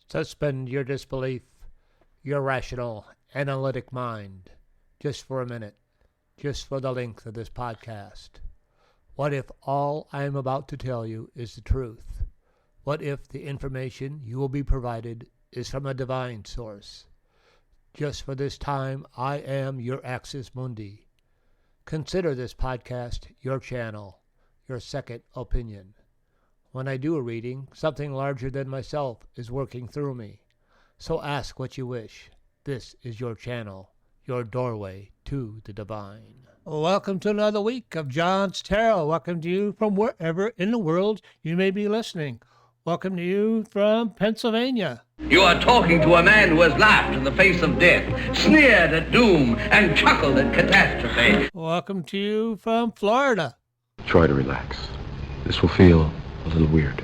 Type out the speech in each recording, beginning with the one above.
Suspend your disbelief, your rational, analytic mind, just for a minute, just for the length of this podcast. What if all I am about to tell you is the truth? What if the information you will be provided is from a divine source? Just for this time, I am your Axis Mundi. Consider this podcast your channel, your second opinion. When I do a reading, something larger than myself is working through me. So ask what you wish. This is your channel, your doorway to the divine. Welcome to another week of Johnstarot. Welcome to you from wherever in the world you may be listening. Welcome to you from Pennsylvania. You are talking to a man who has laughed in the face of death, sneered at doom, and chuckled at catastrophe. Welcome to you from Florida. Try to relax. This will feel a little weird.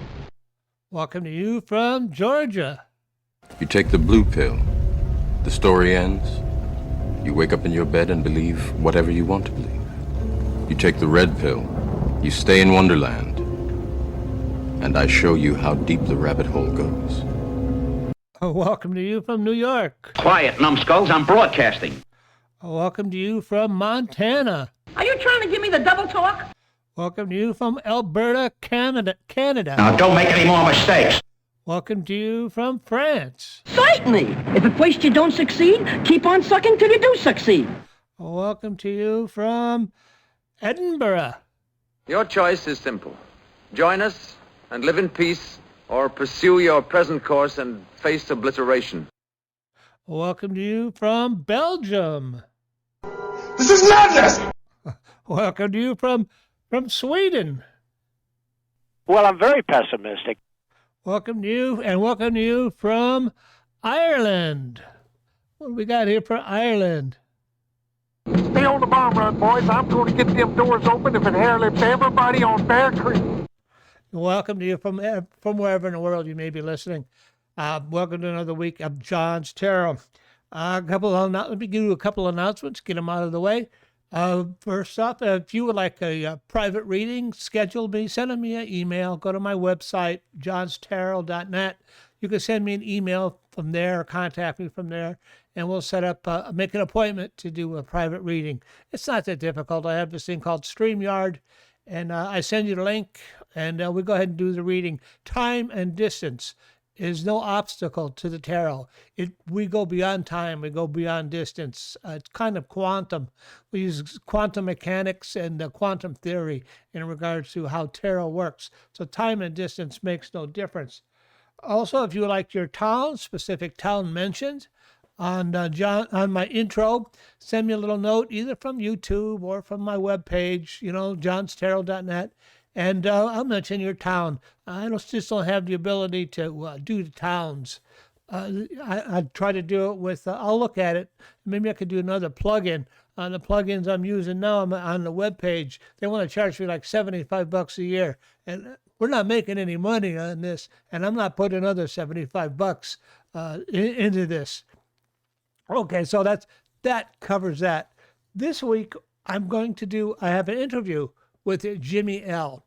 Welcome to you from Georgia. You take the blue pill. The story ends. You wake up in your bed and believe whatever you want to believe. You take the red pill. You stay in Wonderland. And I show you how deep the rabbit hole goes. Welcome to you from New York. Quiet, numbskulls, I'm broadcasting. Welcome to you from Montana. Are you trying to give me the double talk? Welcome to you from Alberta, Canada. Now, don't make any more mistakes. Welcome to you from France. Certainly. If at first you don't succeed, keep on sucking till you do succeed. Welcome to you from Edinburgh. Your choice is simple. Join us and live in peace, or pursue your present course and face obliteration. Welcome to you from Belgium. This is madness! Welcome to you from Sweden. Well, I'm very pessimistic. Welcome to you from Ireland. What do we got here for Ireland? Stay on the bomb run, boys. I'm going to get them doors open if it hair lifts everybody on Bear Creek. Welcome to you from wherever in the world you may be listening. Welcome to another week of Johnstarot. Let me give you a couple of announcements, get them out of the way. First off, if you would like a private reading, schedule me, send me an email, go to my website, johnstarot.net. You can send me an email from there or contact me from there, and we'll set up, make an appointment to do a private reading. It's not that difficult. I have this thing called StreamYard, and I send you the link, and we go ahead and do the reading. Time and distance is no obstacle to the tarot. We go beyond time, we go beyond distance. It's kind of quantum. We use quantum mechanics and quantum theory in regards to how tarot works. So time and distance makes no difference. Also, if you would like your specific town mentioned on my intro, send me a little note either from YouTube or from my webpage, johnstarot.net. And I'll mention your town. I just don't have the ability to do the towns. I try to do it with, I'll look at it. Maybe I could do another plugin. The plugins I'm using now, I'm on the webpage. They want to charge me like $75 a year. And we're not making any money on this. And I'm not putting another $75 into this. Okay, so that covers that. This week, I have an interview with Jimmy L.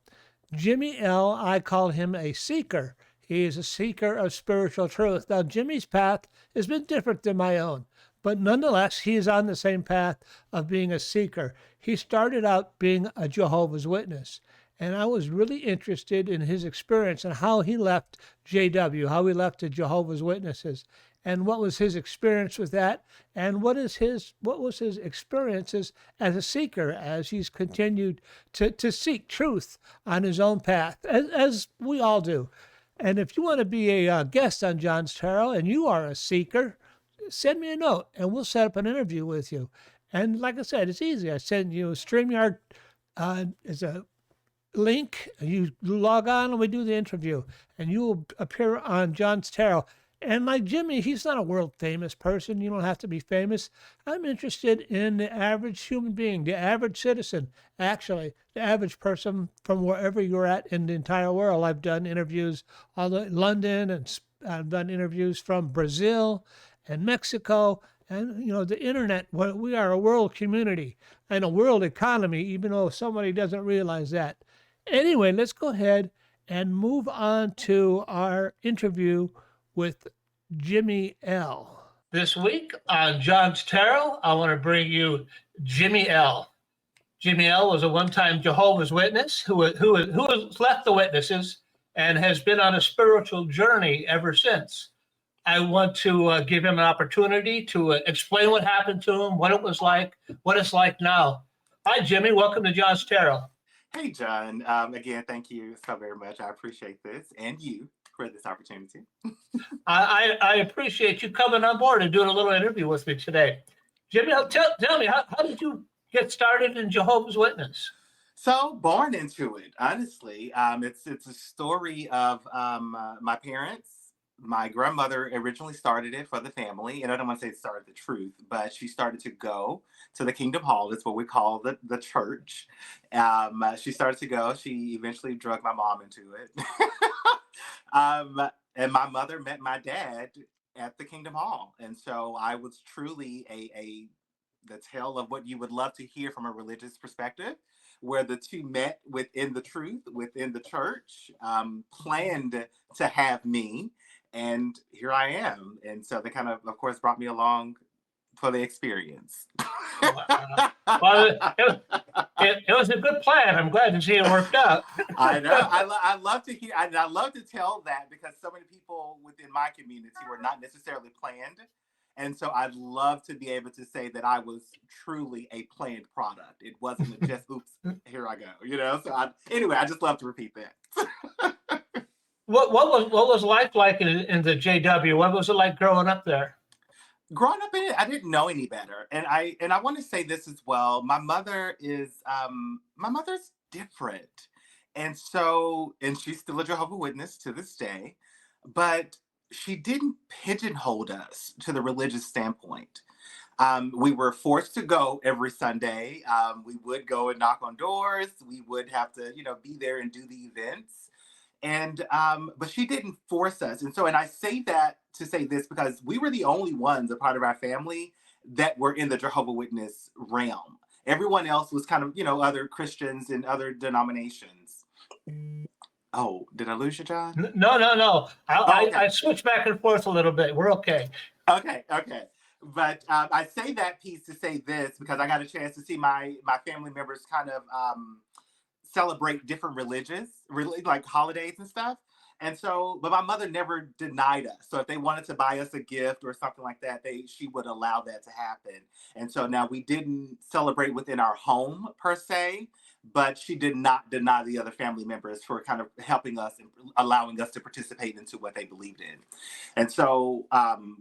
Jimmy L, I call him a seeker. He is a seeker of spiritual truth. Now, Jimmy's path has been different than my own, but nonetheless, he is on the same path of being a seeker. He started out being a Jehovah's Witness, and I was really interested in his experience and how he left JW, how he left the Jehovah's Witnesses. And what was his experience with that? And what was his experiences as a seeker as he's continued to seek truth on his own path, as we all do. And if you want to be a guest on Johnstarot and you are a seeker, send me a note and we'll set up an interview with you. And like I said, it's easy. I send you a StreamYard as a link. You log on and we do the interview. And you will appear on Johnstarot. And like Jimmy, he's not a world famous person. You don't have to be famous. I'm interested in the average human being, the average citizen, actually, the average person from wherever you're at in the entire world. I've done interviews in London, and I've done interviews from Brazil and Mexico. And, the internet, we are a world community and a world economy, even though somebody doesn't realize that. Anyway, let's go ahead and move on to our interview with Jimmy L. This week on Johnstarot, I want to bring you Jimmy L. Jimmy L. was a one-time Jehovah's Witness who has left the witnesses and has been on a spiritual journey ever since. I want to give him an opportunity to explain what happened to him, what it was like, what it's like now. Hi, Jimmy. Welcome to Johnstarot. Hey, John. Again, thank you so very much. I appreciate this and you for this opportunity. I appreciate you coming on board and doing a little interview with me today. Jimmy, tell me, how did you get started in Jehovah's Witness? So, born into it, honestly. It's a story of my parents. My grandmother originally started it for the family, and I don't want to say it started the truth, but she started to go to the Kingdom Hall. That's what we call the church. She started to go. She eventually drug my mom into it. And my mother met my dad at the Kingdom Hall. And so I was truly the tale of what you would love to hear from a religious perspective, where the two met within the truth, within the church, planned to have me. And here I am. And so they kind of course, brought me along for the experience. Well, it was a good plan. I'm glad to see it worked out. I know. I love to hear, and I love to tell that because so many people within my community were not necessarily planned. And so I'd love to be able to say that I was truly a planned product. It wasn't just, oops, here I go, So anyway, I just love to repeat that. What was life like in the JW? What was it like growing up there? Growing up in it, I didn't know any better, and I want to say this as well. My mother's different, and she's still a Jehovah's Witness to this day, but she didn't pigeonhole us to the religious standpoint. We were forced to go every Sunday. We would go and knock on doors. We would have to, be there and do the events. And but she didn't force us. And I say that to say this because we were the only ones, a part of our family, that were in the Jehovah's Witness realm. Everyone else was kind of, other Christians and other denominations. Oh, did I lose you, John? No. Okay. I switched back and forth a little bit. We're okay. Okay. But I say that piece to say this because I got a chance to see my family members kind of celebrate different religions, like holidays and stuff. And so, but my mother never denied us. So if they wanted to buy us a gift or something like that, she would allow that to happen. And so now we didn't celebrate within our home per se, but she did not deny the other family members for kind of helping us and allowing us to participate into what they believed in. And so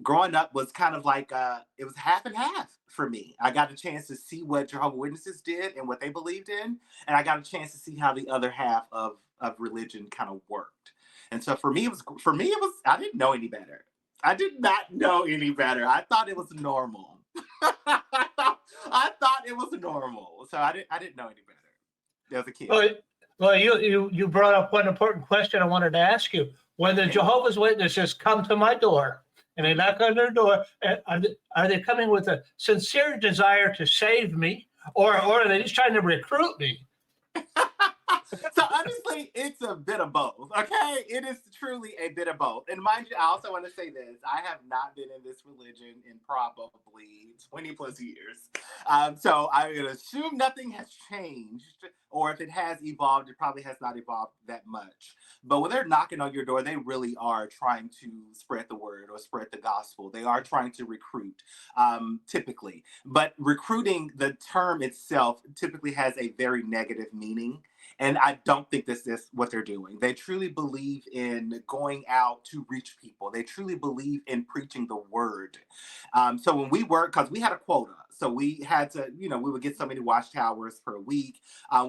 growing up was kind of like, it was half and half for me. I got a chance to see what Jehovah's Witnesses did and what they believed in. And I got a chance to see how the other half of religion kind of worked. And so for me, it was, I didn't know any better. I did not know any better. I thought it was normal. I thought it was normal. So I didn't know any better. As a kid. Well, you brought up one important question I wanted to ask you. When the Jehovah's Witnesses come to my door and they knock on their door, are they coming with a sincere desire to save me, or are they just trying to recruit me? So honestly, it's a bit of both. Okay, it is truly a bit of both. And mind you, I also want to say this: I have not been in this religion in probably 20 plus years. So I would assume nothing has changed, or if it has evolved, it probably has not evolved that much. But when they're knocking on your door, they really are trying to spread the word or spread the gospel. They are trying to recruit, typically. But recruiting, the term itself, typically has a very negative meaning. And I don't think this is what they're doing. They truly believe in going out to reach people. They truly believe in preaching the word. So when we worked, because we had a quota. So we had to, we would get so many watchtowers per week.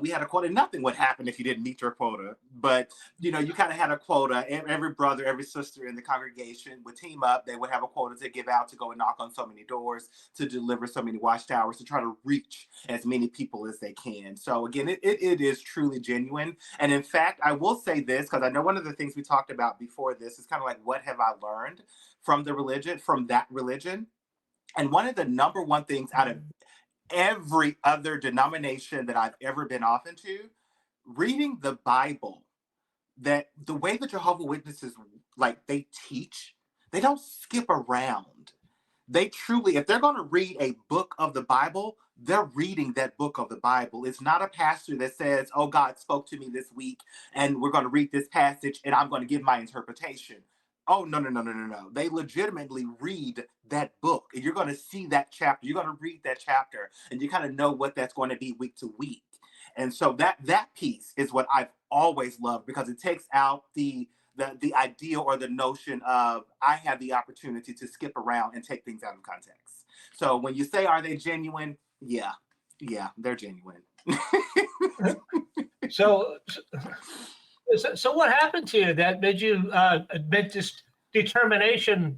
We had a quota. Nothing would happen if you didn't meet your quota. But, you kind of had a quota. Every brother, every sister in the congregation would team up. They would have a quota to give out, to go and knock on so many doors, to deliver so many watchtowers, to try to reach as many people as they can. So again, it is truly genuine. And in fact, I will say this, because I know one of the things we talked about before this is kind of like, what have I learned from that religion? And one of the number one things out of every other denomination that I've ever been off into, reading the Bible, that the way the Jehovah's Witnesses, they teach, they don't skip around. They truly, if they're going to read a book of the Bible, they're reading that book of the Bible. It's not a pastor that says, oh, God spoke to me this week and we're going to read this passage and I'm going to give my interpretation. Oh, no, no, no, no, no, no. They legitimately read that book. And you're going to see that chapter. You're going to read that chapter and you kind of know what that's going to be week to week. And so that piece is what I've always loved, because it takes out the idea or the notion of I have the opportunity to skip around and take things out of context. So when you say, are they genuine? Yeah, they're genuine. So what happened to you that made you make this determination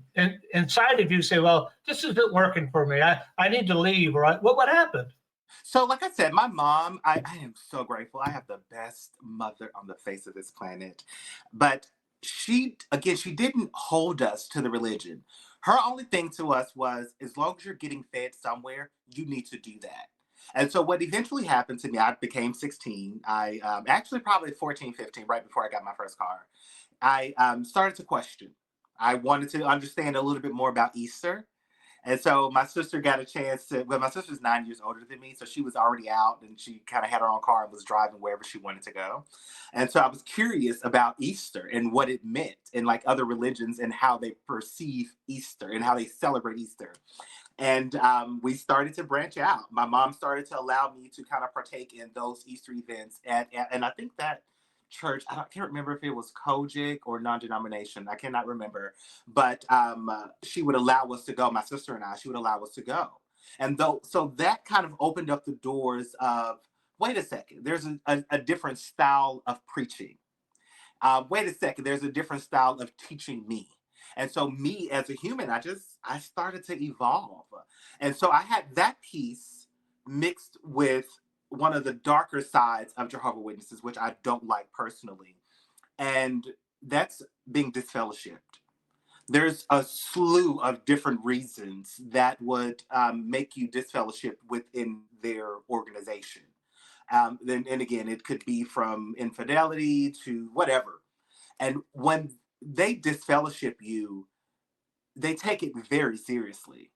inside of you, say, well, this isn't working for me. I need to leave, right? What happened? So like I said, my mom, I am so grateful. I have the best mother on the face of this planet. But she didn't hold us to the religion. Her only thing to us was, as long as you're getting fed somewhere, you need to do that. And so what eventually happened to me, I became 16. I actually probably 14, 15, right before I got my first car. I started to question. I wanted to understand a little bit more about Easter. And so my sister got a chance to, well, my sister's 9 years older than me, so she was already out and she kind of had her own car and was driving wherever she wanted to go. And so I was curious about Easter and what it meant in like other religions and how they perceive Easter and how they celebrate Easter. And we started to branch out. My mom started to allow me to kind of partake in those Easter events. And I think that church, I can't remember if it was Kojic or non-denomination. I cannot remember. But she would allow us to go. My sister and I, she would allow us to go. And so that kind of opened up the doors of, wait a second, there's a different style of preaching. Wait a second, there's a different style of teaching me. And so me as a human, I started to evolve. And so I had that piece mixed with one of the darker sides of Jehovah's Witnesses, which I don't like personally. And that's being disfellowshipped. There's a slew of different reasons that would make you disfellowshipped within their organization. And again, it could be from infidelity to whatever. And when they disfellowship you, they take it very seriously.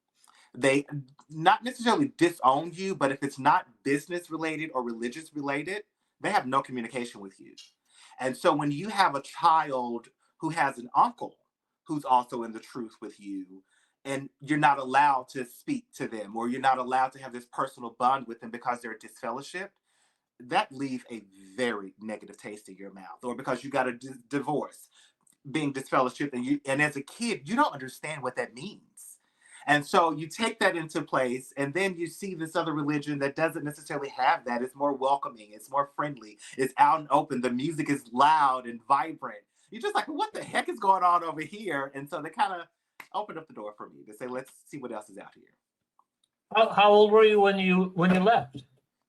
They not necessarily disown you, but if it's not business related or religious related, they have no communication with you. And so when you have a child who has an uncle who's also in the truth with you, and you're not allowed to speak to them, or you're not allowed to have this personal bond with them because they're disfellowshipped, that leaves a very negative taste in your mouth. Or because you got a divorce, being disfellowshipped, and as a kid, you don't understand what that means. And so you take that into place, and then you see this other religion that doesn't necessarily have that. It's more welcoming, it's more friendly, it's out and open, the music is loud and vibrant. You're just like, what the heck is going on over here? And so they kind of opened up the door for me to say, let's see what else is out here. How old were you when you left?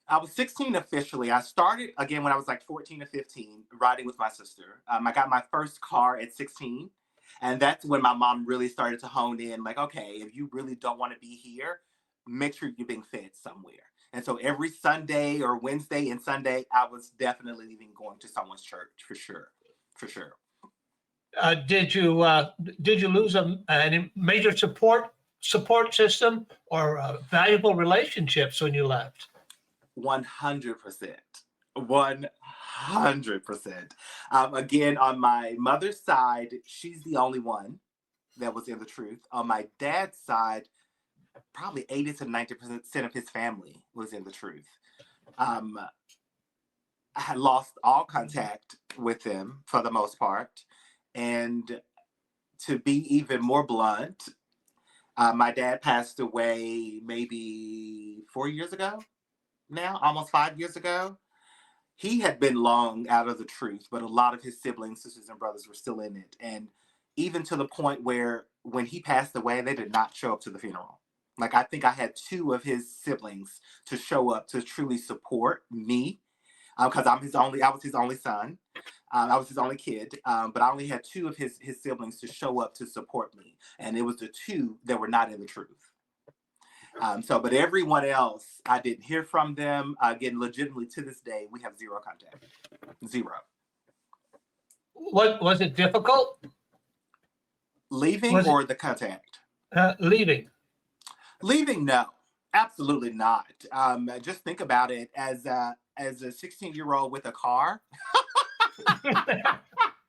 I was 16 officially. I started, again, when I was like 14 or 15, riding with my sister. I got my first car at 16. And that's when my mom really started to hone in, like, okay, if you really don't want to be here, make sure you're being fed somewhere. And so every Sunday or Wednesday and Sunday, I was definitely leaving, going to someone's church, for sure. Did you lose a major support system or valuable relationships when you left? 100%. 100%. Again, on my mother's side, she's the only one that was in the truth. On my dad's side, probably 80 to 90% of his family was in the truth. I had lost all contact with them for the most part. And to be even more blunt, my dad passed away maybe 4 years ago now, almost 5 years ago. He had been long out of the truth, but a lot of his siblings, sisters and brothers were still in it. And even to the point where when he passed away, they did not show up to the funeral. Like, I think I had 2 of his siblings to show up to truly support me, because I was his only son. I was his only kid, but I only had 2 of his siblings to show up to support me. And it was the 2 that were not in the truth. But everyone else, I didn't hear from them. Again, legitimately to this day, we have 0 contact. 0. Was it difficult? Leaving Was it- or the contact? Leaving. Leaving, no, absolutely not. Just think about it as a 16-year-old with a car.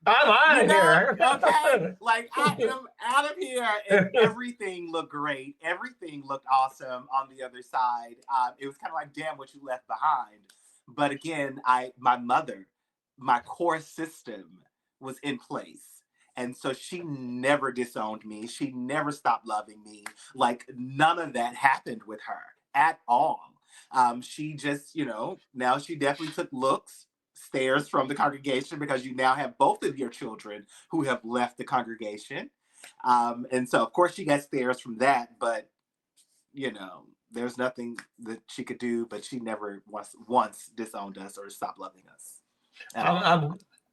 I'm out of here. Okay, like I am out of here, and everything looked great. Everything looked awesome on the other side. It was kind of like, damn, what you left behind. But again, my mother, my core system was in place. And so she never disowned me. She never stopped loving me. Like none of that happened with her at all. She just, now she definitely took stares from the congregation, because you now have both of your children who have left the congregation. And so, of course, she got stares from that, but, there's nothing that she could do, but she never once disowned us or stopped loving us.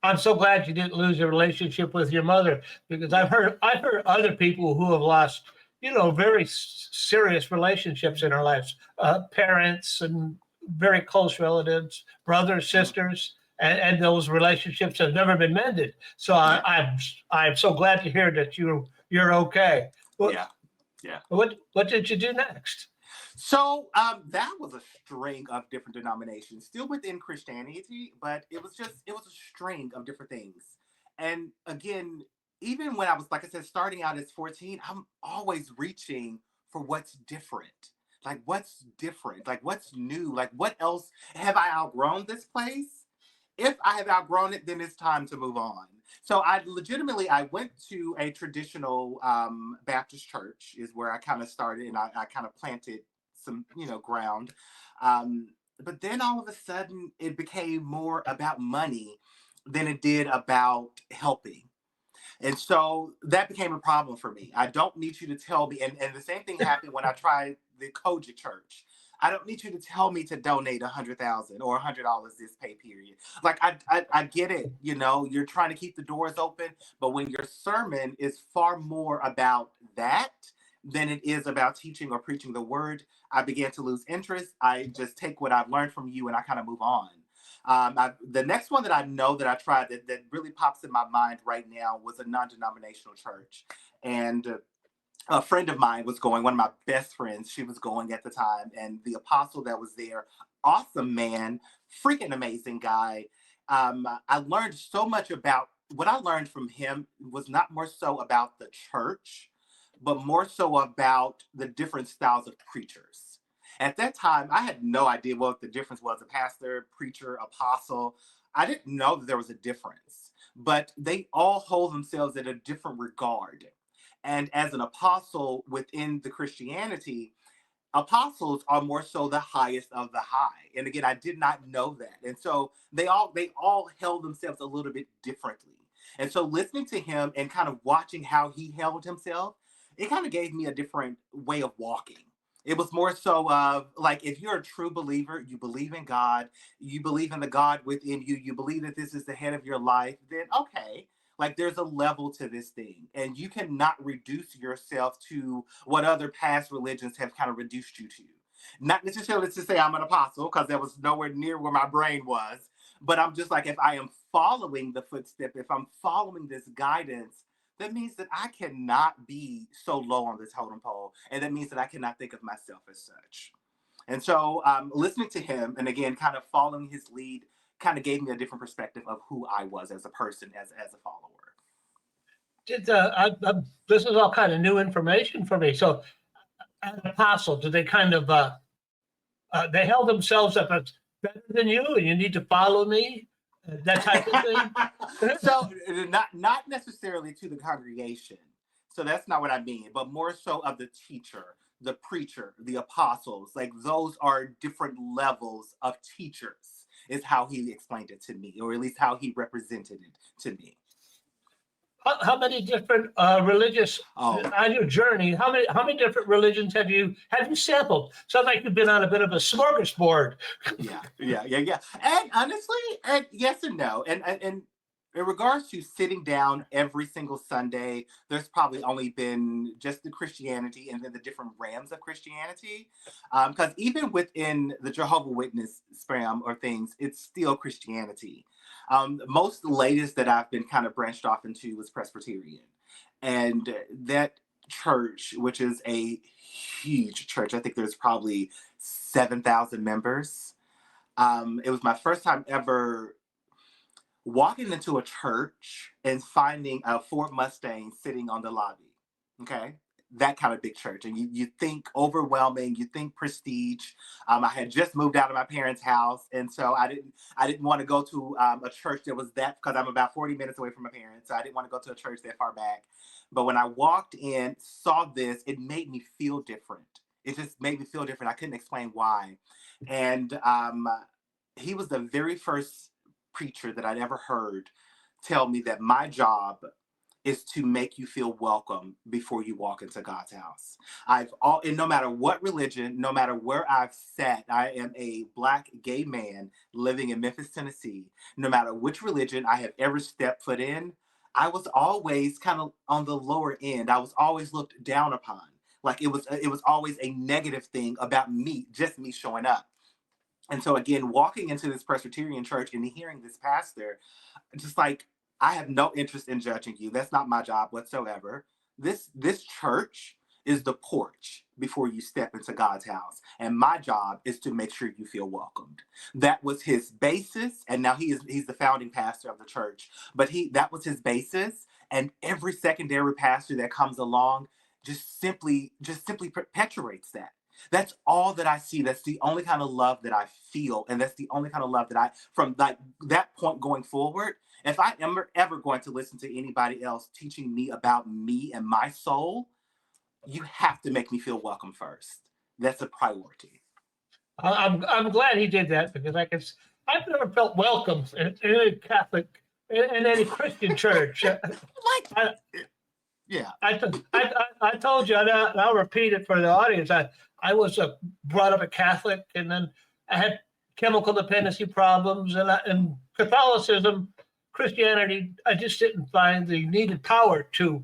I'm so glad you didn't lose your relationship with your mother, because I've heard other people who have lost, very serious relationships in their lives, parents and very close relatives, brothers, sisters, and those relationships have never been mended. So I'm so glad to hear that you're okay. Yeah. What did you do next? So that was a string of different denominations, still within Christianity, but it was a string of different things. And again, even when I was, like I said, starting out as 14, I'm always reaching for what's different. Like, what's different? Like, what's new? Like, what else? Have I outgrown this place? If I have outgrown it, then it's time to move on. So I went to a traditional Baptist church is where I kind of started, and I kind of planted some, ground. But then all of a sudden it became more about money than it did about helping. And so that became a problem for me. I don't need you to tell me. And the same thing happened when I tried the Kojic church. I don't need you to tell me to donate $100,000 or $100 this pay period. Like, I get it. You're trying to keep the doors open, but when your sermon is far more about that than it is about teaching or preaching the word, I began to lose interest. I just take what I've learned from you and I kind of move on. The next one that I know that I tried that really pops in my mind right now was a non-denominational church. And a friend of mine was going, one of my best friends, she was going at the time. And the apostle that was there, awesome man, freaking amazing guy. I learned so much about what I learned from him was not more so about the church, but more so about the different styles of preachers. At that time, I had no idea what the difference was, a pastor, preacher, apostle. I didn't know that there was a difference, but they all hold themselves in a different regard. And as an apostle within the Christianity, apostles are more so the highest of the high. And again, I did not know that. And so they all held themselves a little bit differently. And so listening to him and kind of watching how he held himself, it kind of gave me a different way of walking. It was more so of like, if you're a true believer, you believe in God, you believe in the God within you, you believe that this is the head of your life, then okay. Like, there's a level to this thing, and you cannot reduce yourself to what other past religions have kind of reduced you to. Not necessarily to say I'm an apostle, because that was nowhere near where my brain was, but I'm just like, if I am following the footstep, if I'm following this guidance, that means that I cannot be so low on this totem pole, and that means that I cannot think of myself as such. And so listening to him, and again, kind of following his lead, kind of gave me a different perspective of who I was as a person, as a follower. This is all kind of new information for me. So, an apostle, do they kind of they held themselves up as better than you, and you need to follow me, that type of thing? So, not necessarily to the congregation. So that's not what I mean, but more so of the teacher, the preacher, the apostles. Like, those are different levels of teachers, is how he explained it to me, or at least how he represented it to me. How many different religious on your journey? How many different religions have you sampled? Sounds like you've been on a bit of a smorgasbord. Yeah. And honestly, yes and no. And in regards to sitting down every single Sunday, there's probably only been just the Christianity and then the different rams of Christianity. Because even within the Jehovah Witness spam or things, it's still Christianity. Most latest that I've been kind of branched off into was Presbyterian. And that church, which is a huge church, I think there's probably 7,000 members. It was my first time ever walking into a church and finding a Ford Mustang sitting on the lobby. Okay. That kind of big church. And you think overwhelming, you think prestige. I had just moved out of my parents' house. And so I didn't want to go to a church that was that, because I'm about 40 minutes away from my parents. So I didn't want to go to a church that far back. But when I walked in, saw this, it made me feel different. It just made me feel different. I couldn't explain why. And he was the very first preacher that I'd ever heard tell me that my job is to make you feel welcome before you walk into God's house. And no matter what religion, no matter where I've sat, I am a Black gay man living in Memphis, Tennessee. No matter which religion I have ever stepped foot in, I was always kind of on the lower end. I was always looked down upon. Like it was always a negative thing about me, just me showing up. And so again, walking into this Presbyterian church and hearing this pastor, just like, I have no interest in judging you. That's not my job whatsoever. This church is the porch before you step into God's house. And my job is to make sure you feel welcomed. That was his basis. And now he's the founding pastor of the church. But that was his basis. And every secondary pastor that comes along just simply perpetuates that. That's all that I see. That's the only kind of love that I feel. And that's the only kind of love that from like that point going forward, if I am ever going to listen to anybody else teaching me about me and my soul, you have to make me feel welcome first. That's a priority. I'm glad he did that, because I've never felt welcome in any Catholic, in any Christian church. Yeah. I told you, and I'll repeat it for the audience. I was brought up a Catholic, and then I had chemical dependency problems, and Catholicism, Christianity, I just didn't find the needed power to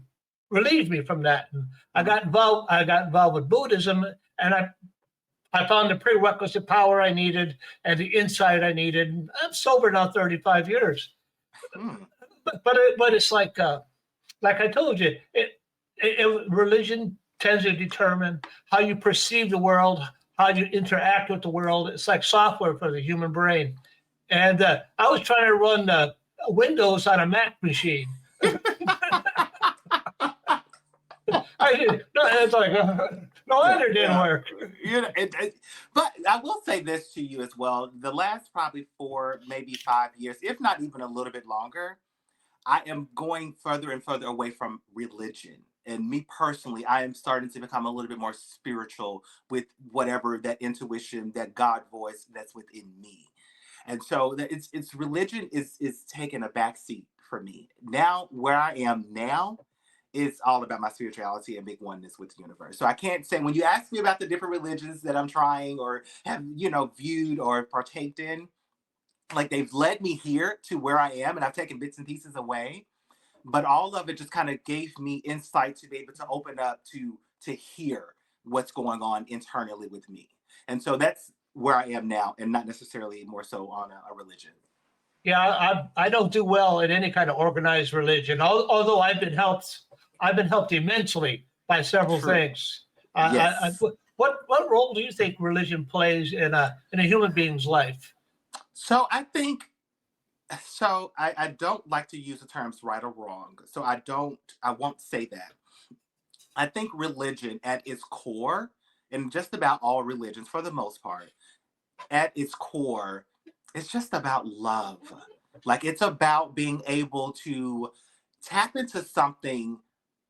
relieve me from that. And I got involved with Buddhism, and I found the prerequisite power I needed and the insight I needed. I'm sober now 35 years. But it's like I told you, religion tends to determine how you perceive the world, how you interact with the world. It's like software for the human brain. And I was trying to run Windows on a Mac machine. It's like, no wonder it didn't work. But I will say this to you as well. The last probably 4, maybe 5 years, if not even a little bit longer, I am going further and further away from religion. And me personally, I am starting to become a little bit more spiritual with whatever that intuition, that God voice that's within me. And so it's religion is taking a backseat for me. Now, where I am now, it's all about my spirituality and big oneness with the universe. So I can't say, when you ask me about the different religions that I'm trying or have, viewed or partaked in, like they've led me here to where I am, and I've taken bits and pieces away, but all of it just kind of gave me insight to be able to open up to hear what's going on internally with me. And so that's where I am now, and not necessarily more so on a religion. Yeah, I don't do well in any kind of organized religion, although I've been helped immensely by several things. Yes. What role do you think religion plays in a human being's life? So I don't like to use the terms right or wrong. So I won't say that. I think religion at its core, and just about all religions for the most part, at its core, it's just about love. Like it's about being able to tap into something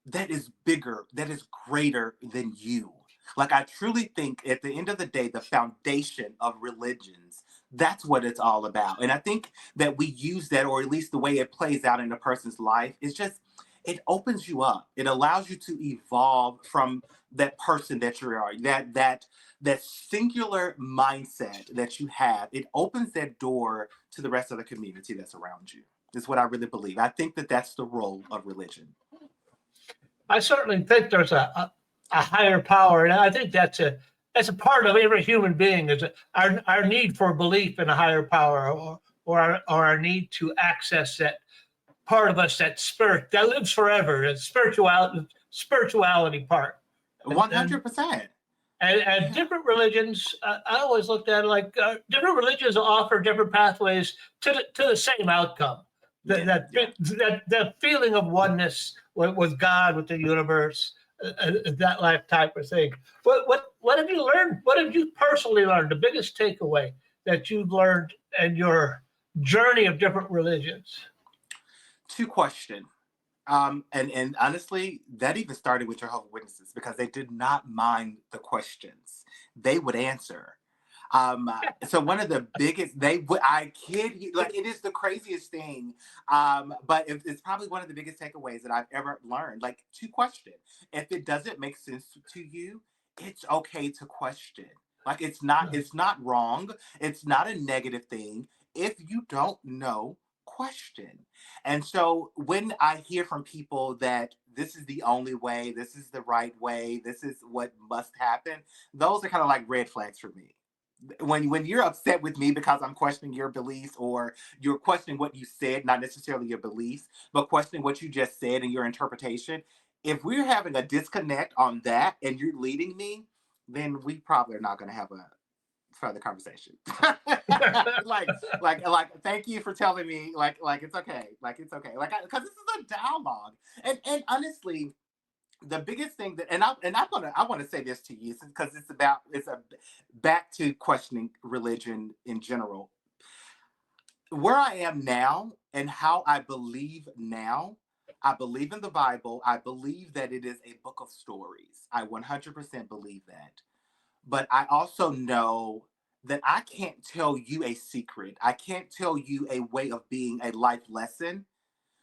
that is bigger, that is greater than you. Like I truly think at the end of the day, the foundation of religions, that's what it's all about. And I think that we use that, or at least the way it plays out in a person's life, is just, it opens you up. It allows you to evolve from that person that you are, that singular mindset that you have. It opens that door to the rest of the community that's around you. Is what I really believe. I think that that's the role of religion. I certainly think there's a higher power, and I think that's a part of every human being, is our need for belief in a higher power, or our need to access that part of us, that spirit that lives forever, that spirituality part. 100%. And different religions, I always looked at it like different religions offer different pathways to the same outcome. That feeling of oneness with God, with the universe, that life type of thing. What have you learned? What have you personally learned? The biggest takeaway that you've learned in your journey of different religions? To question. And honestly, that even started with Jehovah's Witnesses because they did not mind the questions. They would answer. So one of the biggest, I kid you, like it is the craziest thing. But it's probably one of the biggest takeaways that I've ever learned, like to question. If it doesn't make sense to you, it's okay to question. Like it's not wrong. It's not a negative thing. If you don't know, question. And so when I hear from people that this is the only way, this is the right way, this is what must happen, those are kind of like red flags for me. When you're upset with me because I'm questioning your beliefs or you're questioning what you said, not necessarily your beliefs, but questioning what you just said and your interpretation, if we're having a disconnect on that and you're leading me, then we probably are not going to have a further conversation. like thank you for telling me like it's okay, because this is a dialogue. And honestly, the biggest thing that I want to say this to you because it's back to questioning religion in general. Where I am now and how I believe now, I believe in the Bible. I believe that it is a book of stories. I 100% believe that. But I also know that I can't tell you a secret. I can't tell you a way of being, a life lesson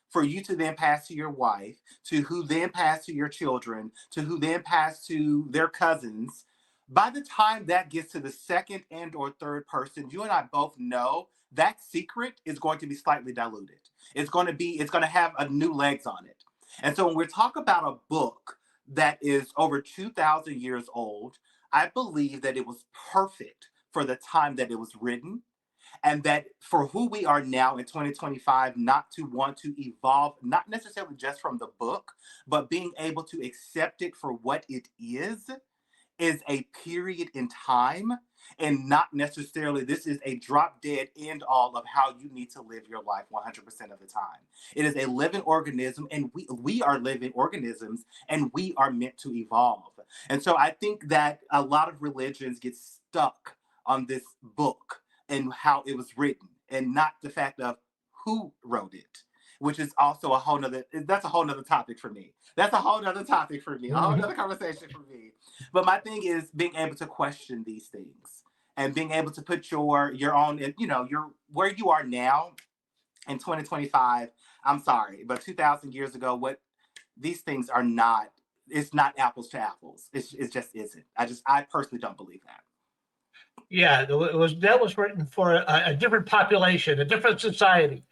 for you to then pass to your wife, to who then pass to your children, to who then pass to their cousins. By the time that gets to the second and or third person, you and I both know that secret is going to be slightly diluted. It's going to have a new legs on it. And so when we talk about a book that is over 2,000 years old, I believe that it was perfect for the time that it was written, and that for who we are now in 2025, not to want to evolve, not necessarily just from the book, but being able to accept it for what it is a period in time, and not necessarily this is a drop dead end all of how you need to live your life 100% of the time. It is a living organism, and we are living organisms, and we are meant to evolve. And so I think that a lot of religions get stuck on this book and how it was written, and not the fact of who wrote it, which is also a whole nother topic for me. That's a whole nother topic for me, a whole nother conversation for me. But my thing is being able to question these things and being able to put your own, your where you are now in 2025. I'm sorry, but 2,000 years ago, what these things are not, it's not apples to apples. It just isn't. I personally don't believe that. Yeah, that was written for a different population, a different society,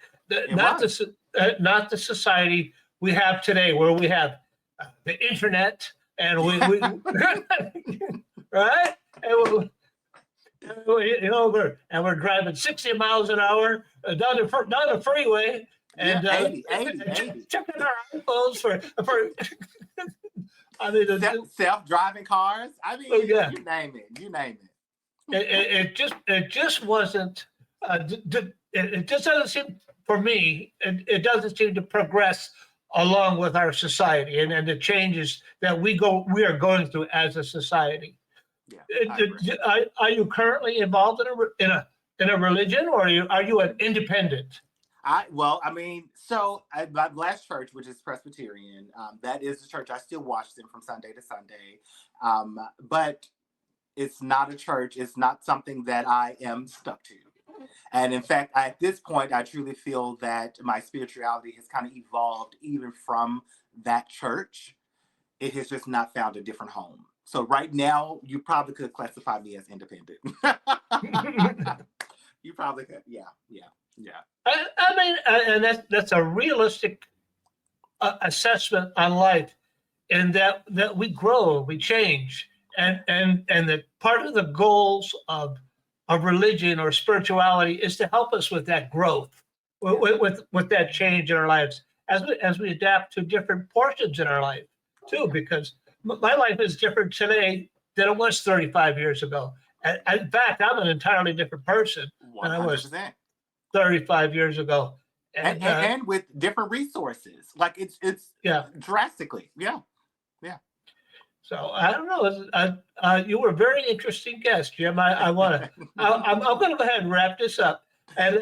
not the society we have today, where we have the internet and we right, and we're driving 60 miles an hour down the freeway and 80. checking our iPhones for I mean, self-driving cars. I mean, you name it. It just wasn't. It just doesn't seem, for me. It doesn't seem to progress along with our society and the changes that we are going through as a society. Yeah, are you currently involved in a religion, or are you an independent? My last church, which is Presbyterian, that is the church I still watch them from Sunday to Sunday, but it's not a church. It's not something that I am stuck to. And in fact, at this point, I truly feel that my spirituality has kind of evolved even from that church. It has just not found a different home. So right now, you probably could classify me as independent. You probably could. Yeah. I mean, and that's a realistic assessment on life, in that we grow, we change. And that part of the goals of religion or spirituality is to help us with that growth. with that change in our lives as we adapt to different portions in our life too, because my life is different today than it was 35 years ago. And in fact, I'm an entirely different person than I was 100%. 35 years ago. And with different resources. Like it's yeah, drastically. Yeah. So I don't know. You were a very interesting guest, Jim. I'm going to go ahead and wrap this up, and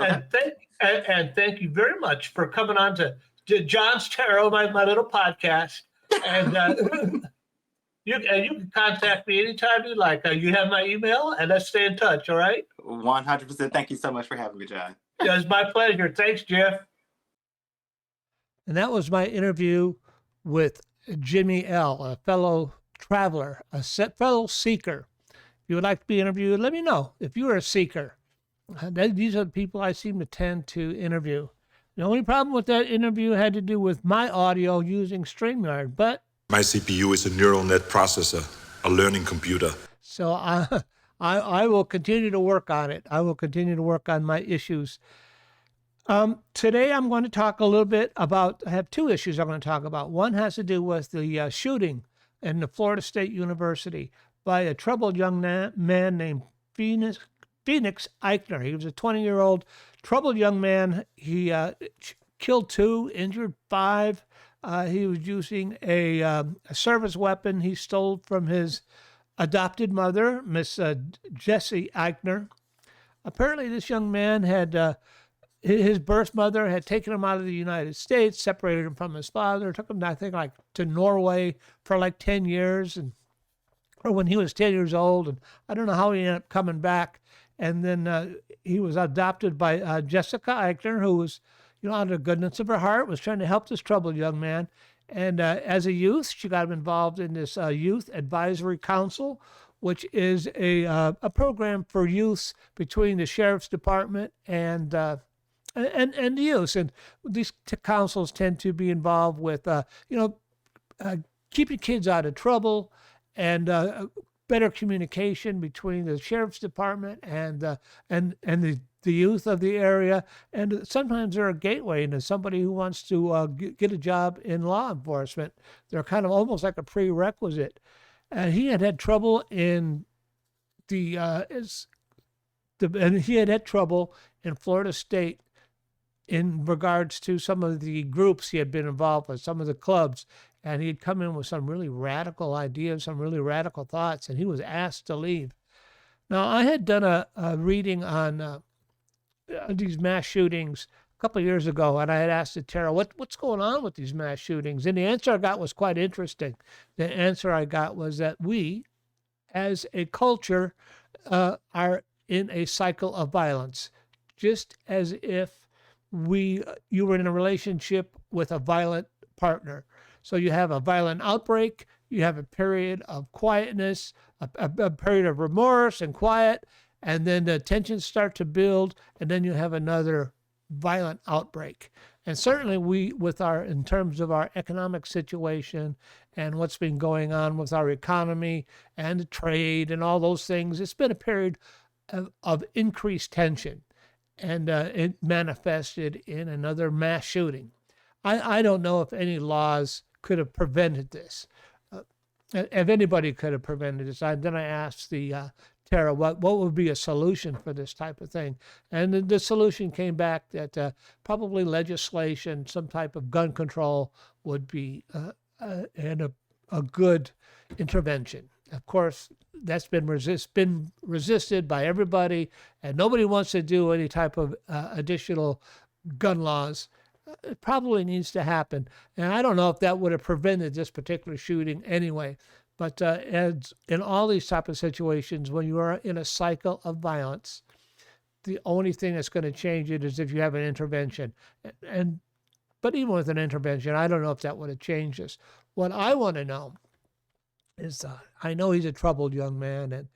thank you very much for coming on to Johnstarot, my little podcast, and you can contact me anytime you like. You have my email, and let's stay in touch. All right. 100%. Thank you so much for having me, John. Yeah, it's my pleasure. Thanks, Jeff. And that was my interview with Jimmy L., a fellow traveler, a fellow seeker. If you would like to be interviewed, let me know. If you're a seeker, these are the people I seem to tend to interview. The only problem with that interview had to do with my audio using StreamYard, but my CPU is a neural net processor, a learning computer. So I will continue to work on it. I will continue to work on my issues. Today I'm going to talk a little bit about, I have two issues I'm going to talk about. One has to do with the shooting in the Florida State University by a troubled young man named Phoenix Ikner. He was a 20-year-old troubled young man. He killed 2, injured 5. He was using a service weapon he stole from his adopted mother, Miss Jessie Ikner. Apparently this young man had... his birth mother had taken him out of the United States, separated him from his father, took him, I think, like to Norway for like 10 years, or when he was 10 years old. And I don't know how he ended up coming back. And then he was adopted by Jessica Ikner, who was, out of the goodness of her heart, was trying to help this troubled young man. And as a youth, she got him involved in this Youth Advisory Council, which is a program for youths between the Sheriff's Department and the youth. And these councils tend to be involved with, keeping kids out of trouble and better communication between the Sheriff's Department and the youth of the area. And sometimes they're a gateway into somebody who wants to get a job in law enforcement. They're kind of almost like a prerequisite. And he had trouble in trouble in Florida State in regards to some of the groups he had been involved with, some of the clubs, and he'd come in with some really radical ideas, some really radical thoughts, and he was asked to leave. Now, I had done a reading on these mass shootings a couple of years ago, and I had asked the tarot, what's going on with these mass shootings? And the answer I got was quite interesting. The answer I got was that we, as a culture, are in a cycle of violence, just as if you were in a relationship with a violent partner. So you have a violent outbreak, you have a period of quietness, a period of remorse and quiet, and then the tensions start to build, and then you have another violent outbreak. And certainly in terms of our economic situation and what's been going on with our economy and the trade and all those things, it's been a period of increased tension. And it manifested in another mass shooting. I don't know if any laws could have prevented this. If anybody could have prevented this. Then I asked the tarot, what would be a solution for this type of thing? And the solution came back that probably legislation, some type of gun control would be and a good intervention. Of course, that's been resisted by everybody, and nobody wants to do any type of additional gun laws. It probably needs to happen. And I don't know if that would have prevented this particular shooting anyway. But as in all these type of situations, when you are in a cycle of violence, the only thing that's going to change it is if you have an intervention. But even with an intervention, I don't know if that would have changed this. What I want to know is, I know he's a troubled young man, and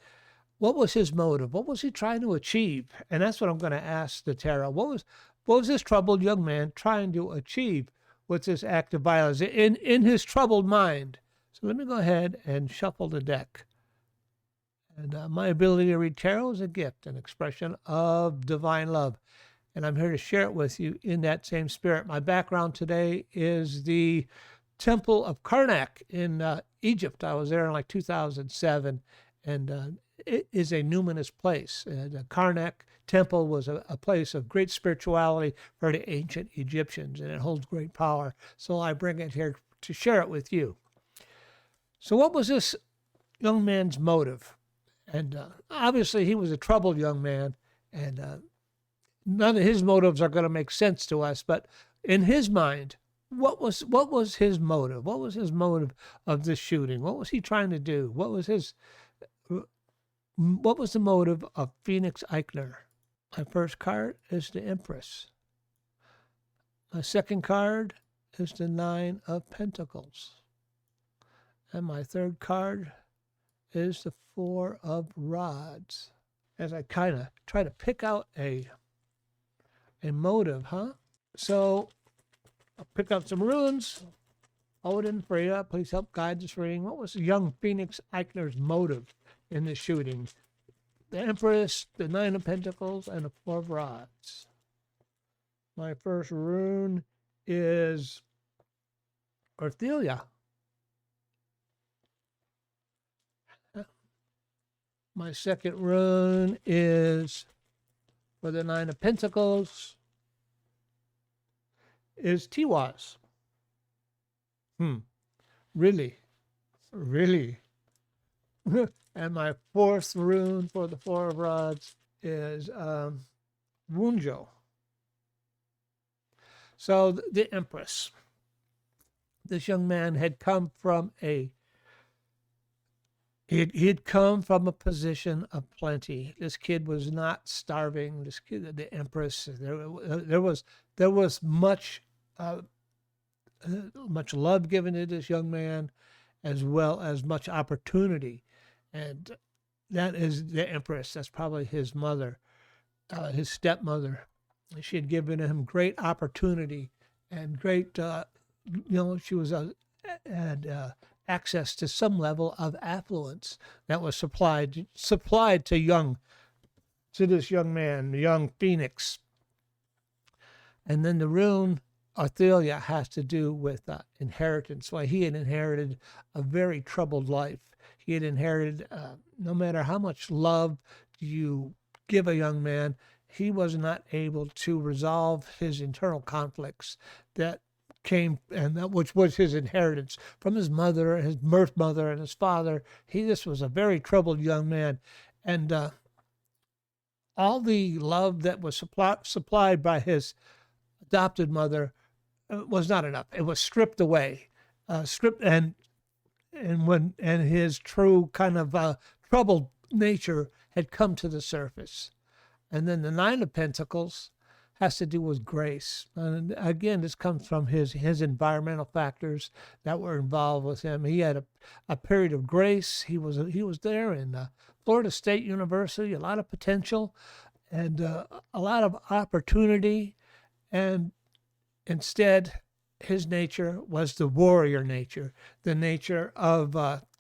what was his motive? What was he trying to achieve? And that's what I'm going to ask the tarot. What was this troubled young man trying to achieve with this act of violence in his troubled mind? So let me go ahead and shuffle the deck. And my ability to read tarot is a gift, an expression of divine love. and I'm here to share it with you in that same spirit. My background today is the Temple of Karnak in Egypt. I was there in like 2007, and it is a numinous place. The Karnak Temple was a place of great spirituality for the ancient Egyptians, and it holds great power. So I bring it here to share it with you. So what was this young man's motive? And obviously he was a troubled young man, and none of his motives are going to make sense to us, but in his mind, what was his motive? What was his motive of this shooting? What was he trying to do? What was the motive of Phoenix Ikner? My first card is the Empress. My second card is the Nine of Pentacles. And my third card is the Four of Rods. As I kind of try to pick out a motive, So I'll pick up some runes. Odin, Freya, please help guide this reading. What was young Phoenix Ikner's motive in the shooting? The Empress, the Nine of Pentacles, and the Four of Rods. My first rune is Orthelia. My second rune is for the Nine of Pentacles is Tiwaz. Really? And my fourth rune for the Four of Rods is Wunjo. So the Empress. This young man had come from He'd come from a position of plenty. This kid was not starving. This kid, the Empress, there was much love given to this young man, as well as much opportunity, and that is the Empress. That's probably his mother, his stepmother. She had given him great opportunity and great, she was had access to some level of affluence that was supplied to this young man, the young Phoenix. And then the rune Orthelia has to do with inheritance. Why, he had inherited a very troubled life. He had inherited, no matter how much love you give a young man, he was not able to resolve his internal conflicts that came, and that which was his inheritance from his mother, his birth mother, and his father. This was a very troubled young man, and all the love that was supplied by his adopted mother was not enough. It was stripped away, and his true kind of troubled nature had come to the surface. And then the Nine of Pentacles has to do with grace. And again, this comes from his environmental factors that were involved with him. He had a period of grace. He was there in Florida State University, a lot of potential and a lot of opportunity. And instead, his nature was the warrior nature, the nature of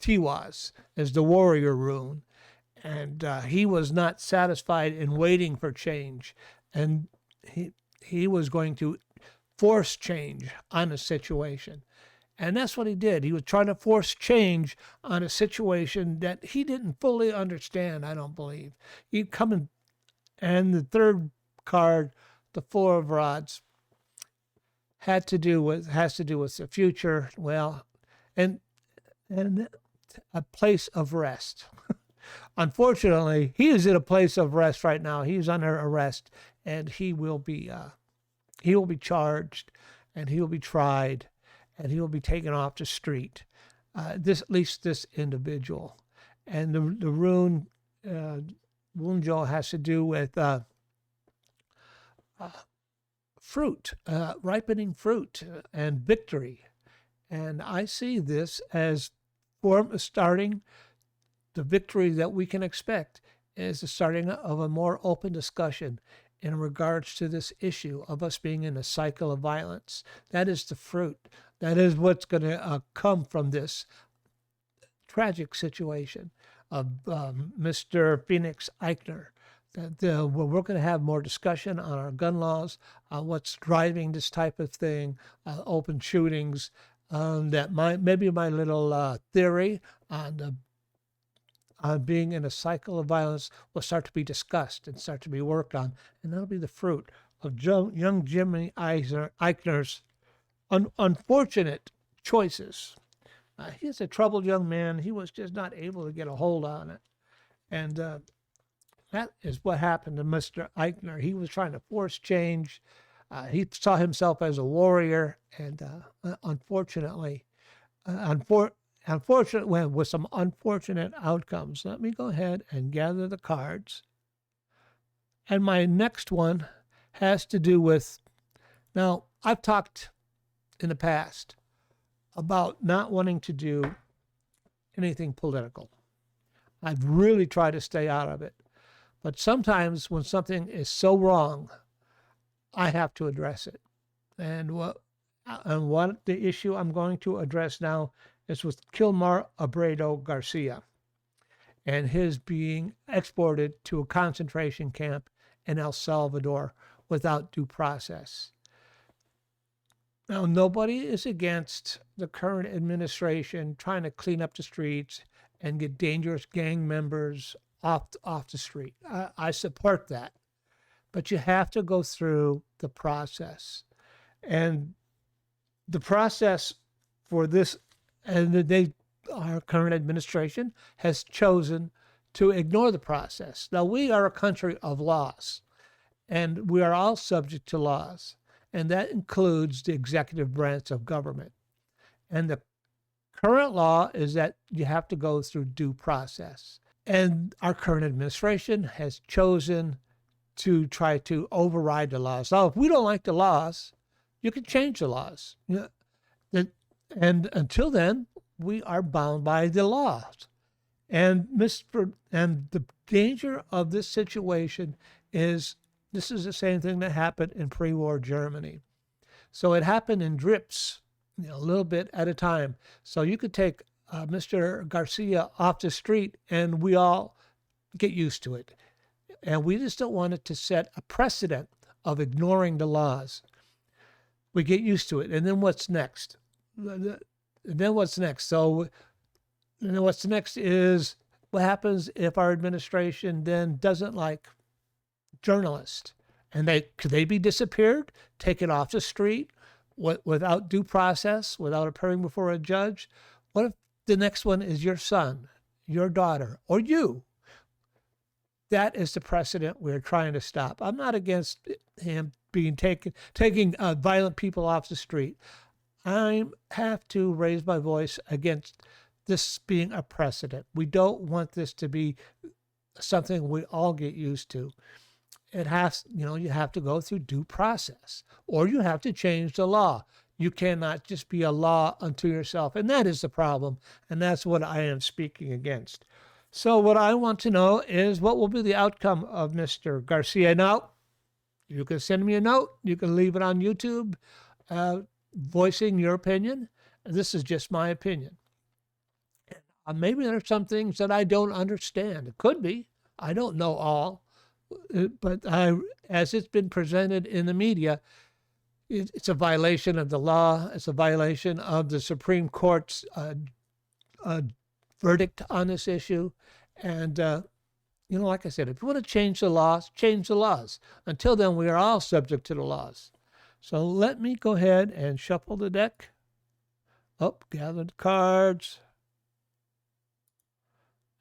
Tiwaz as the warrior rune. And he was not satisfied in waiting for change. And he was going to force change on a situation. And that's what he did. He was trying to force change on a situation that he didn't fully understand, I don't believe. He'd come in, and the third card, the Four of Rods, has to do with the future, well, and a place of rest. Unfortunately, he is in a place of rest right now. He's under arrest, and he will be charged, and he will be tried, and he will be taken off the street. At least this individual, and the rune Wunjo has to do with fruit, ripening fruit, and victory. And I see this as starting. The victory that we can expect is the starting of a more open discussion in regards to this issue of us being in a cycle of violence. That is the fruit. That is what's going to come from this tragic situation of Mr. Phoenix Ikner. we're going to have more discussion on our gun laws, what's driving this type of thing, open shootings. Maybe my little theory on being in a cycle of violence will start to be discussed and start to be worked on, and that'll be the fruit of young Jimmy Ikner's unfortunate choices. He's a troubled young man. He was just not able to get a hold on it, and that is what happened to Mr. Ikner. He was trying to force change. He saw himself as a warrior, and unfortunately, with some unfortunate outcomes. Let me go ahead and gather the cards. And my next one has to do with, now, I've talked in the past about not wanting to do anything political. I've really tried to stay out of it. But sometimes when something is so wrong, I have to address it. And what the issue I'm going to address now is with Kilmar Abrage Garcia and his being exported to a concentration camp in El Salvador without due process. Now, nobody is against the current administration trying to clean up the streets and get dangerous gang members off the street. I support that. But you have to go through the process. And the process for this, and our current administration has chosen to ignore the process. Now, we are a country of laws, and we are all subject to laws, and that includes the executive branch of government. And the current law is that you have to go through due process. And our current administration has chosen to try to override the laws. Now, if we don't like the laws, you can change the laws. And until then, we are bound by the laws. And the danger of this situation is this is the same thing that happened in pre-war Germany. So it happened in drips, a little bit at a time. So you could take Mr. Garcia off the street and we all get used to it. And we just don't want it to set a precedent of ignoring the laws. We get used to it. And then what's next? So what's next is what happens if our administration then doesn't like journalists, and could they be disappeared, taken off the street without due process, without appearing before a judge? What if the next one is your son, your daughter, or you? That is the precedent we're trying to stop. I'm not against him being taking violent people off the street. I have to raise my voice against this being a precedent. We don't want this to be something we all get used to. It has, you have to go through due process, or you have to change the law. You cannot just be a law unto yourself. And that is the problem. And that's what I am speaking against. So what I want to know is what will be the outcome of Mr. Garcia. Now, you can send me a note. You can leave it on YouTube, voicing your opinion. This is just my opinion. Maybe there are some things that I don't understand. It could be. I don't know all. But as it's been presented in the media, it's a violation of the law. It's a violation of the Supreme Court's verdict on this issue. And, like I said, if you want to change the laws, change the laws. Until then, we are all subject to the laws. So let me go ahead and shuffle the deck. Gather the cards.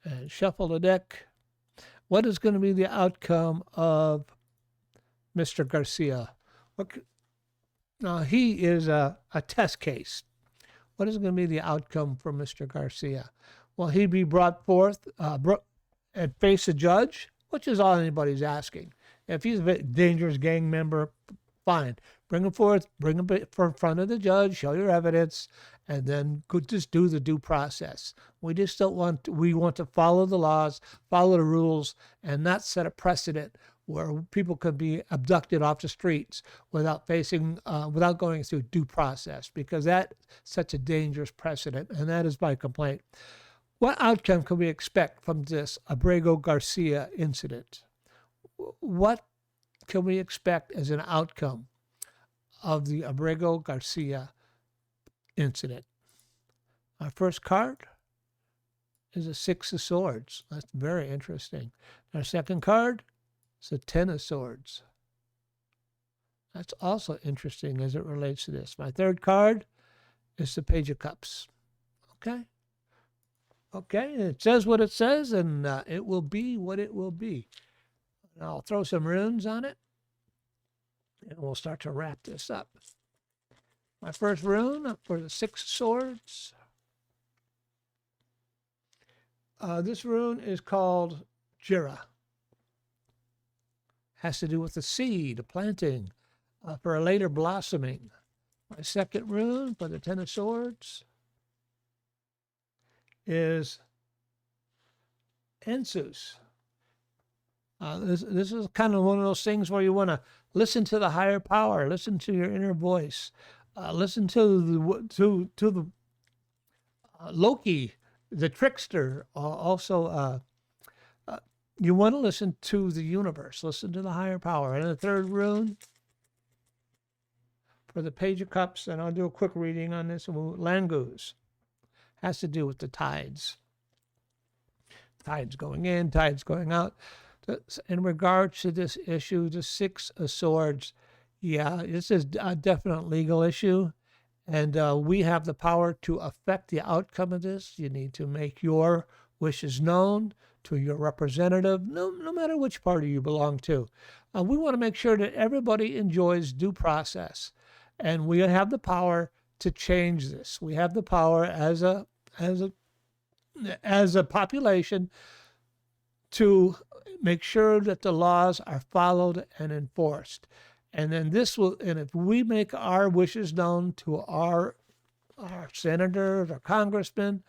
And shuffle the deck. What is going to be the outcome of Mr. Garcia? Now, he is a test case. What is going to be the outcome for Mr. Garcia? Will he be brought forth and face a judge, which is all anybody's asking? If he's a dangerous gang member, fine. Bring him forth, bring him in front of the judge, show your evidence, and then just do the due process. We just we want to follow the laws, follow the rules, and not set a precedent where people could be abducted off the streets without going through due process, because that sets a dangerous precedent, and that is my complaint. What outcome can we expect from this Abrage Garcia incident? what can we expect as an outcome of the Abrage Garcia incident? Our first card is a 6 of Swords. That's very interesting. Our second card is a 10 of Swords. That's also interesting as it relates to this. My third card is the Page of Cups. Okay? Okay, it says what it says, and it will be what it will be. And I'll throw some runes on it, and we'll start to wrap this up. My first rune for the 6 of Swords. This rune is called Jira. Has to do with the seed, a planting, for a later blossoming. My second rune for the 10 of Swords is Ensus. This is kind of one of those things where you want to listen to the higher power, listen to your inner voice, listen to the Loki, the trickster. Also, you want to listen to the universe, listen to the higher power. And the third rune for the Page of Cups, and I'll do a quick reading on this. Langus has to do with the tides. Tides going in, tides going out. In regards to this issue, the 6 of Swords, yeah, this is a definite legal issue, and we have the power to affect the outcome of this. You need to make your wishes known to your representative, no matter which party you belong to. We want to make sure that everybody enjoys due process, and we have the power to change this. We have the power as a population to make sure that the laws are followed and enforced. And then if we make our wishes known to our senators or congressmen,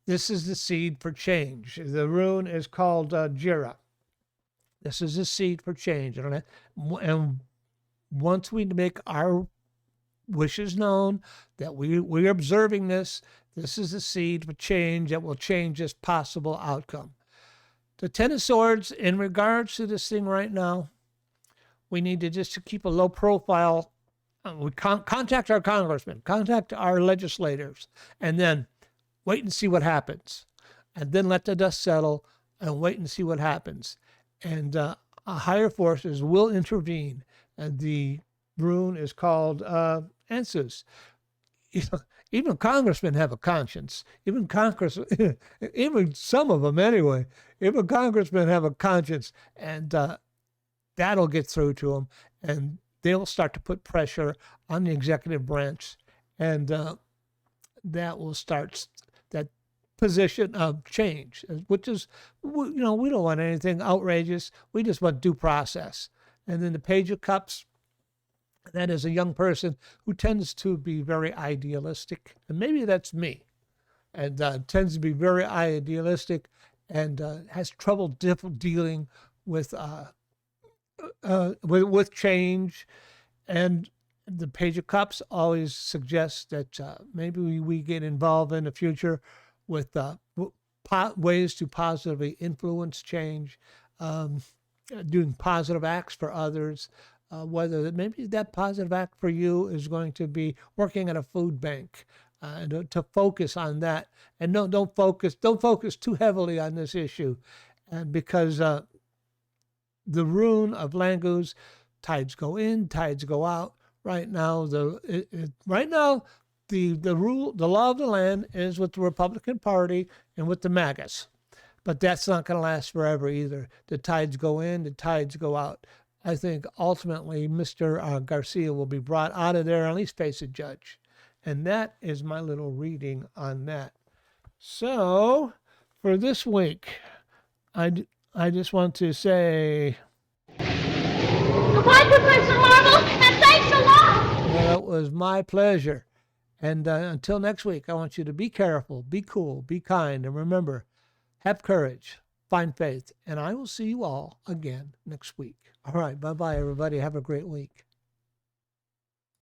this is the seed for change. The rune is called Jira. This is the seed for change. And once we make our wishes known that we're observing this is the seed for change that will change this possible outcome. The 10 of Swords, in regards to this thing right now, we need to just keep a low profile. We contact our congressmen, contact our legislators, and then wait and see what happens. And then let the dust settle and wait and see what happens. And higher forces will intervene. And the rune is called Ensus. Even congressmen have a conscience. Even some of them anyway. Even congressmen have a conscience, and that'll get through to them, and they'll start to put pressure on the executive branch, and that will start that position of change, which is, we don't want anything outrageous. We just want due process. And then the Page of Cups, that is a young person who tends to be very idealistic, and maybe that's me, and tends to be very idealistic and has trouble dealing with change. And the Page of Cups always suggests that maybe we get involved in the future with ways to positively influence change, doing positive acts for others. Whether maybe that positive act for you is going to be working at a food bank, and to focus on that, and don't focus too heavily on this issue, and because the rune of Langus, tides go in, tides go out. Right now, the law of the land is with the Republican Party and with the MAGAs, but that's not going to last forever either. The tides go in, the tides go out. I think ultimately Mr. Garcia will be brought out of there, at least face a judge. And that is my little reading on that. So for this week, I just want to say... Goodbye, Professor Marvel, and thanks a lot! Well, it was my pleasure. And until next week, I want you to be careful, be cool, be kind, and remember, have courage, find faith, and I will see you all again next week. All right, bye-bye, everybody. Have a great week.